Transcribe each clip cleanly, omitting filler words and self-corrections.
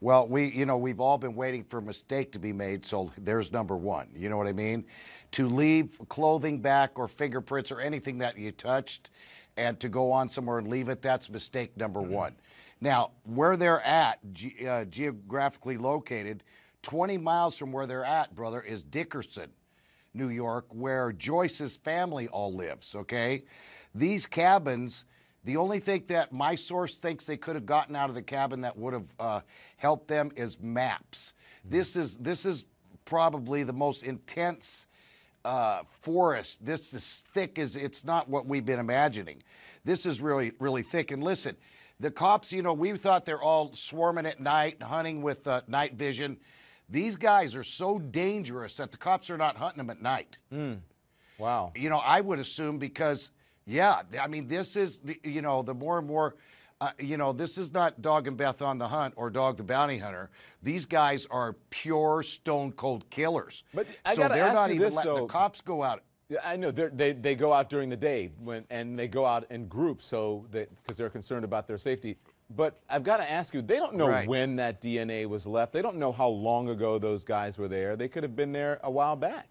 Well, we've all been waiting for a mistake to be made, so there's number one. You know what I mean? To leave clothing back or fingerprints or anything that you touched and to go on somewhere and leave it, that's mistake number one. Now, where they're at, geographically located, 20 miles from where they're at, brother, is Dickerson, New York, where Joyce's family all lives, okay? These cabins, the only thing that my source thinks they could have gotten out of the cabin that would have helped them is maps. This is probably the most intense forest. This is thick as it's not what we've been imagining. This is really, really thick. And listen, the cops, we thought they're all swarming at night, hunting with night vision. These guys are so dangerous that the cops are not hunting them at night. Wow. I would assume because, yeah, I mean, this is, the more and more, this is not Dog and Beth on the Hunt or Dog the Bounty Hunter. These guys are pure stone cold killers. But so they're not even letting the cops go out. Yeah, I know they go out during the day and they go out in groups because they're concerned about their safety. But I've got to ask you, they don't know when that DNA was left. They don't know how long ago those guys were there. They could have been there a while back.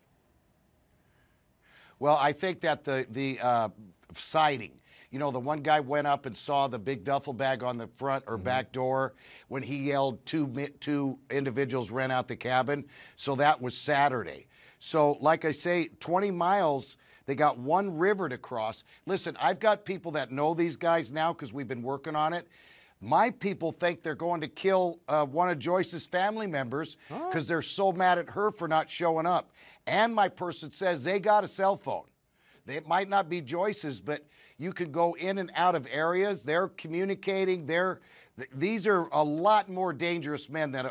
Well, I think that the sighting, the one guy went up and saw the big duffel bag on the front or back door when he yelled two individuals ran out the cabin. So that was Saturday. So like I say, 20 miles, they got one river to cross. Listen, I've got people that know these guys now because we've been working on it. My people think they're going to kill one of Joyce's family members because they're so mad at her for not showing up. And my person says they got a cell phone. It might not be Joyce's, but you can go in and out of areas. They're communicating. These are a lot more dangerous men than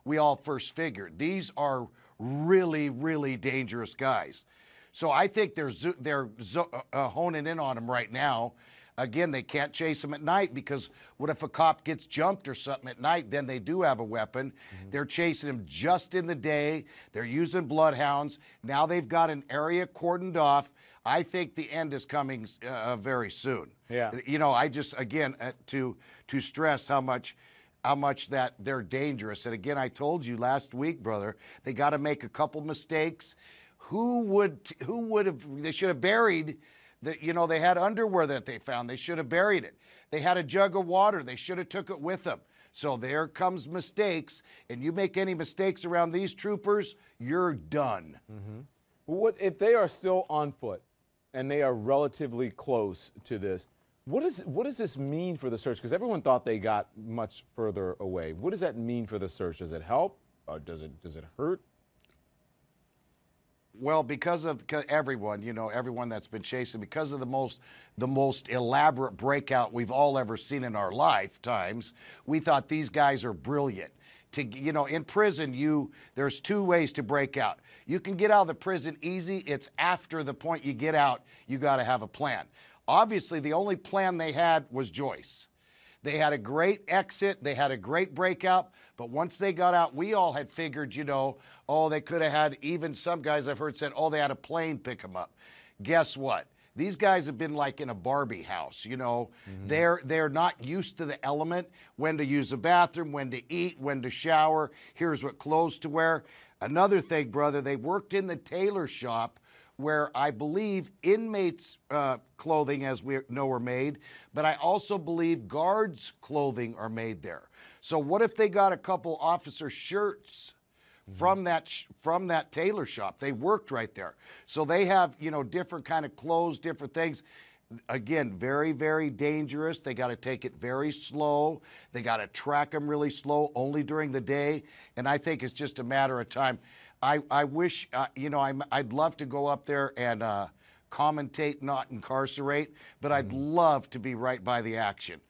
we all first figured. These are really, really dangerous guys. So I think they're honing in on them right now. Again, they can't chase them at night because what if a cop gets jumped or something at night? Then they do have a weapon. They're chasing him just in the day. They're using bloodhounds. Now they've got an area cordoned off. I think the end is coming very soon. Yeah. I just, again, to stress how much that they're dangerous. And again, I told you last week, brother, they got to make a couple mistakes. Who would have, they should have buried they had underwear that they found. They should have buried it. They had a jug of water. They should have took it with them. So there comes mistakes. And you make any mistakes around these troopers, you're done. What if they are still on foot and they are relatively close to this? What does this mean for the search? Because everyone thought they got much further away. What does that mean for the search? Does it help? Or does it hurt? Well, because of everyone, everyone that's been chasing, because of the most elaborate breakout we've all ever seen in our lifetimes, we thought these guys are brilliant. In prison, there's two ways to break out. You can get out of the prison easy. It's after the point you get out, you got to have a plan. Obviously, the only plan they had was Joyce. They had a great exit. They had a great breakout. But once they got out, we all had figured, they could have had, even some guys I've heard said, they had a plane pick them up. Guess what? These guys have been like in a Barbie house, They're not used to the element, when to use the bathroom, when to eat, when to shower. Here's what clothes to wear. Another thing, brother, they worked in the tailor shop where I believe inmates' clothing, as we know, are made, but I also believe guards' clothing are made there. So what if they got a couple officer shirts from that tailor shop? They worked right there. So they have, different kind of clothes, different things. Again, very, very dangerous. They got to take it very slow. They got to track them really slow, only during the day. And I think it's just a matter of time. I wish, I'd love to go up there and commentate, not incarcerate, but I'd love to be right by the action.